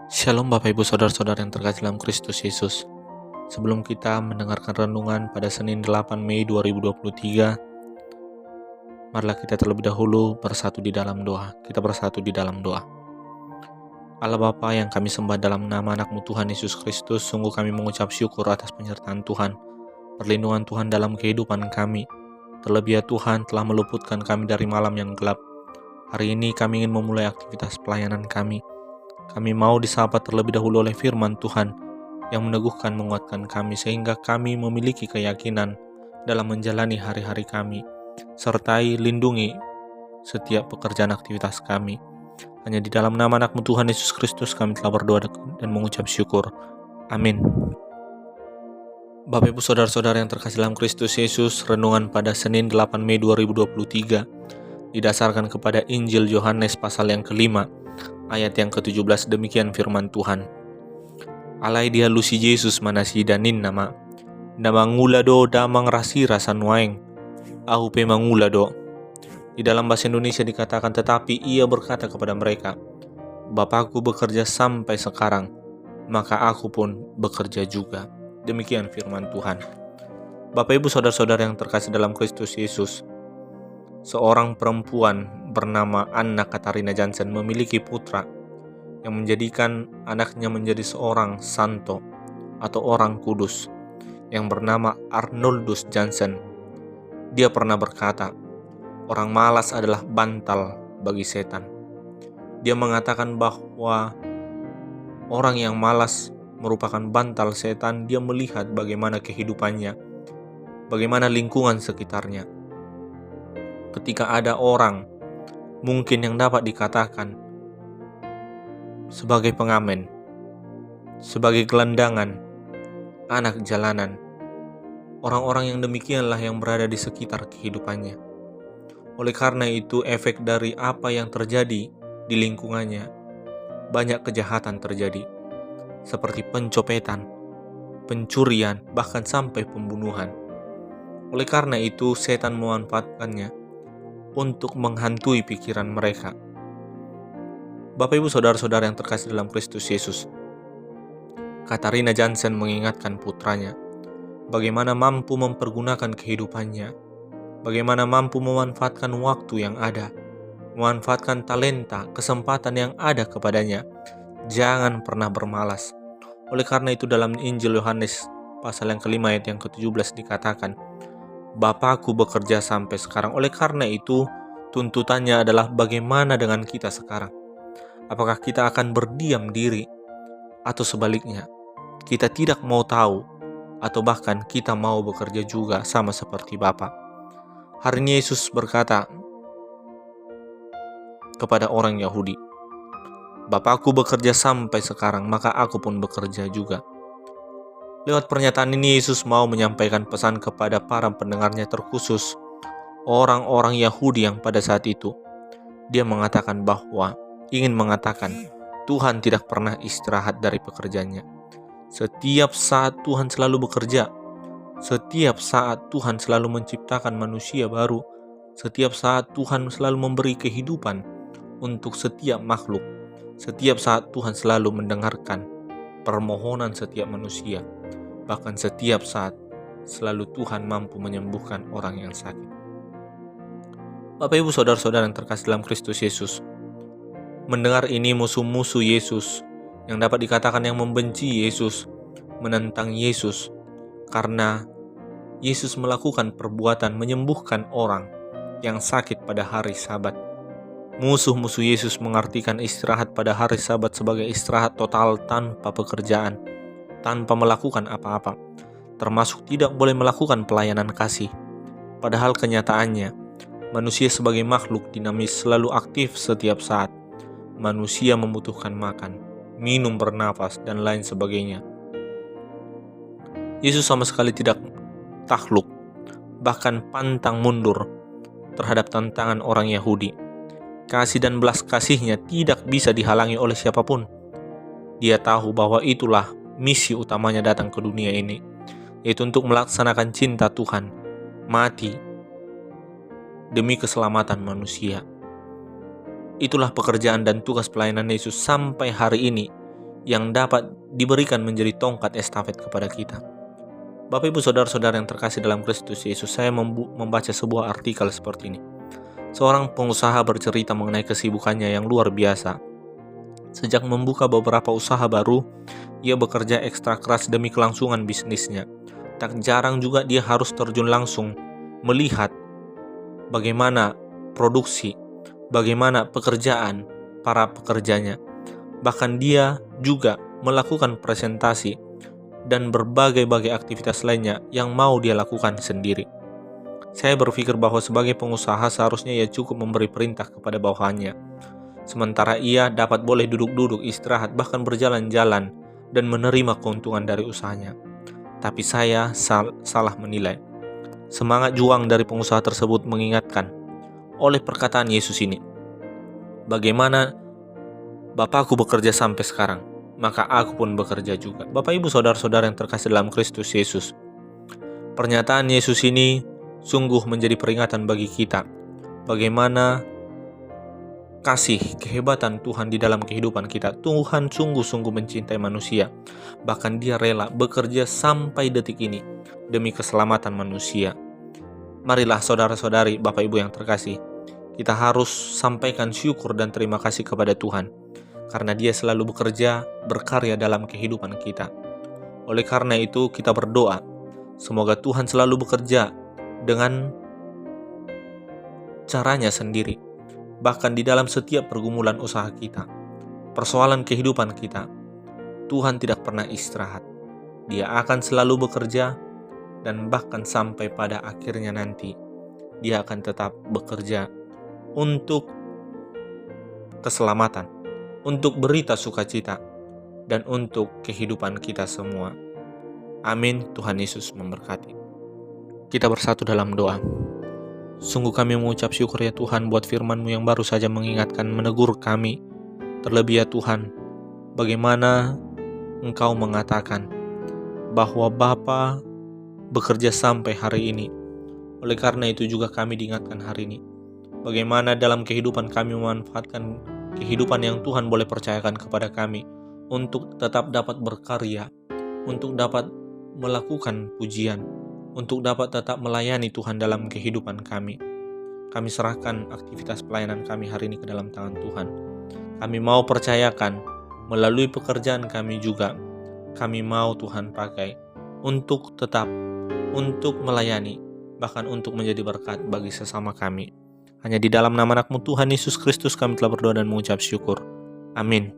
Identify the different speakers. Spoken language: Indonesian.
Speaker 1: Shalom Bapak Ibu Saudara-saudara yang terkasih dalam Kristus Yesus. Sebelum kita mendengarkan renungan pada Senin 8 Mei 2023, marilah kita terlebih dahulu bersatu di dalam doa. Kita bersatu di dalam doa. Allah Bapa yang kami sembah dalam nama anak-Mu Tuhan Yesus Kristus, sungguh kami mengucap syukur atas penyertaan Tuhan, perlindungan Tuhan dalam kehidupan kami. Terlebih ya Tuhan telah meluputkan kami dari malam yang gelap. Hari ini kami ingin memulai aktivitas pelayanan kami. Kami mau disapa terlebih dahulu oleh firman Tuhan yang meneguhkan, menguatkan kami sehingga kami memiliki keyakinan dalam menjalani hari-hari kami. Sertai lindungi setiap pekerjaan aktivitas kami. Hanya di dalam nama anak-Mu Tuhan Yesus Kristus kami telah berdoa dan mengucap syukur. Amin. Bapak Ibu Saudara-saudara yang terkasih dalam Kristus Yesus, renungan pada Senin 8 Mei 2023 didasarkan kepada Injil Yohanes pasal yang kelima, ayat yang ke-17. Demikian firman Tuhan. Alai dia lusi Yesus manasi danin nama mangulado damang rasi rasa nuaeng ahupe mangulado. Di dalam bahasa Indonesia dikatakan, tetapi ia berkata kepada mereka, Bapakku bekerja sampai sekarang, maka aku pun bekerja juga. Demikian firman Tuhan. Bapak Ibu Saudara-saudara yang terkasih dalam Kristus Yesus, seorang perempuan bernama Anna Katarina Jansen memiliki putra yang menjadikan anaknya menjadi seorang santo atau orang kudus yang bernama Arnoldus Jansen. Dia pernah berkata, orang malas adalah bantal bagi setan. Dia mengatakan bahwa orang yang malas merupakan bantal setan. Dia melihat bagaimana kehidupannya, bagaimana lingkungan sekitarnya. Ketika ada orang mungkin yang dapat dikatakan sebagai pengamen, sebagai gelandangan, anak jalanan, orang-orang yang demikianlah yang berada di sekitar kehidupannya. Oleh karena itu, efek dari apa yang terjadi di lingkungannya, banyak kejahatan terjadi, seperti pencopetan, pencurian, bahkan sampai pembunuhan. Oleh karena itu, setan memanfaatkannya untuk menghantui pikiran mereka. Bapak Ibu Saudara-saudara yang terkasih dalam Kristus Yesus, Katarina Jansen mengingatkan putranya bagaimana mampu mempergunakan kehidupannya, bagaimana mampu memanfaatkan waktu yang ada, memanfaatkan talenta, kesempatan yang ada kepadanya. Jangan pernah bermalas. Oleh karena itu dalam Injil Yohanes pasal yang kelima ayat yang ke-17 dikatakan, Bapakku bekerja sampai sekarang. Oleh karena itu tuntutannya adalah bagaimana dengan kita sekarang. Apakah kita akan berdiam diri atau sebaliknya kita tidak mau tahu atau bahkan kita mau bekerja juga sama seperti Bapa. Hari ini Yesus berkata kepada orang Yahudi, Bapakku bekerja sampai sekarang, maka aku pun bekerja juga. Lewat pernyataan ini Yesus mau menyampaikan pesan kepada para pendengarnya, terkhusus orang-orang Yahudi yang pada saat itu. Dia mengatakan bahwa ingin mengatakan Tuhan tidak pernah istirahat dari pekerjaannya. Setiap saat Tuhan selalu bekerja. Setiap saat Tuhan selalu menciptakan manusia baru. Setiap saat Tuhan selalu memberi kehidupan untuk setiap makhluk. Setiap saat Tuhan selalu mendengarkan permohonan setiap manusia. Bahkan setiap saat selalu Tuhan mampu menyembuhkan orang yang sakit. Bapak Ibu Saudara-saudara yang terkasih dalam Kristus Yesus, mendengar ini musuh-musuh Yesus, yang dapat dikatakan yang membenci Yesus, menentang Yesus, karena Yesus melakukan perbuatan menyembuhkan orang yang sakit pada hari Sabat. Musuh-musuh Yesus mengartikan istirahat pada hari Sabat sebagai istirahat total tanpa pekerjaan, tanpa melakukan apa-apa, termasuk tidak boleh melakukan pelayanan kasih. Padahal kenyataannya, manusia sebagai makhluk dinamis selalu aktif setiap saat. Manusia membutuhkan makan, minum, bernafas, dan lain sebagainya. Yesus sama sekali tidak takluk, bahkan pantang mundur terhadap tantangan orang Yahudi. Kasih dan belas kasihnya tidak bisa dihalangi oleh siapapun. Dia tahu bahwa itulah misi utamanya datang ke dunia ini, yaitu untuk melaksanakan cinta Tuhan, mati demi keselamatan manusia. Itulah pekerjaan dan tugas pelayanan Yesus sampai hari ini yang dapat diberikan menjadi tongkat estafet kepada kita. Bapak Ibu Saudara-saudara yang terkasih dalam Kristus Yesus, saya membaca sebuah artikel seperti ini. Seorang pengusaha bercerita mengenai kesibukannya yang luar biasa. Sejak membuka beberapa usaha baru, ia bekerja ekstra keras demi kelangsungan bisnisnya. Tak jarang juga dia harus terjun langsung melihat bagaimana produksi, bagaimana pekerjaan para pekerjanya. Bahkan dia juga melakukan presentasi dan berbagai-bagai aktivitas lainnya yang mau dia lakukan sendiri. Saya berpikir bahwa sebagai pengusaha seharusnya ia cukup memberi perintah kepada bawahannya. Sementara ia dapat boleh duduk-duduk, istirahat, bahkan berjalan-jalan dan menerima keuntungan dari usahanya. Tapi saya salah menilai. Semangat juang dari pengusaha tersebut mengingatkan oleh perkataan Yesus ini. Bagaimana Bapakku bekerja sampai sekarang, maka aku pun bekerja juga. Bapak Ibu Saudara-saudara yang terkasih dalam Kristus Yesus, pernyataan Yesus ini sungguh menjadi peringatan bagi kita. Bagaimana kasih kehebatan Tuhan di dalam kehidupan kita. Tuhan sungguh-sungguh mencintai manusia. Bahkan dia rela bekerja sampai detik ini demi keselamatan manusia. Marilah saudara-saudari, Bapak Ibu yang terkasih, kita harus sampaikan syukur dan terima kasih kepada Tuhan. Karena dia selalu bekerja, berkarya dalam kehidupan kita. Oleh karena itu kita berdoa, semoga Tuhan selalu bekerja dengan caranya sendiri. Bahkan di dalam setiap pergumulan usaha kita, persoalan kehidupan kita, Tuhan tidak pernah istirahat. Dia akan selalu bekerja, dan bahkan sampai pada akhirnya nanti, dia akan tetap bekerja untuk keselamatan, untuk berita sukacita, dan untuk kehidupan kita semua. Amin. Tuhan Yesus memberkati. Kita bersatu dalam doa. Sungguh kami mengucap syukur ya Tuhan buat firman-Mu yang baru saja mengingatkan, menegur kami. Terlebih ya Tuhan, bagaimana Engkau mengatakan bahwa Bapa bekerja sampai hari ini. Oleh karena itu juga kami diingatkan hari ini, bagaimana dalam kehidupan kami memanfaatkan kehidupan yang Tuhan boleh percayakan kepada kami untuk tetap dapat berkarya, untuk dapat melakukan pujian, untuk dapat tetap melayani Tuhan dalam kehidupan kami. Kami serahkan aktivitas pelayanan kami hari ini ke dalam tangan Tuhan. Kami mau percayakan melalui pekerjaan kami juga, kami mau Tuhan pakai untuk tetap, untuk melayani, bahkan untuk menjadi berkat bagi sesama kami. Hanya di dalam nama anak-Mu Tuhan Yesus Kristus kami telah berdoa dan mengucap syukur. Amin.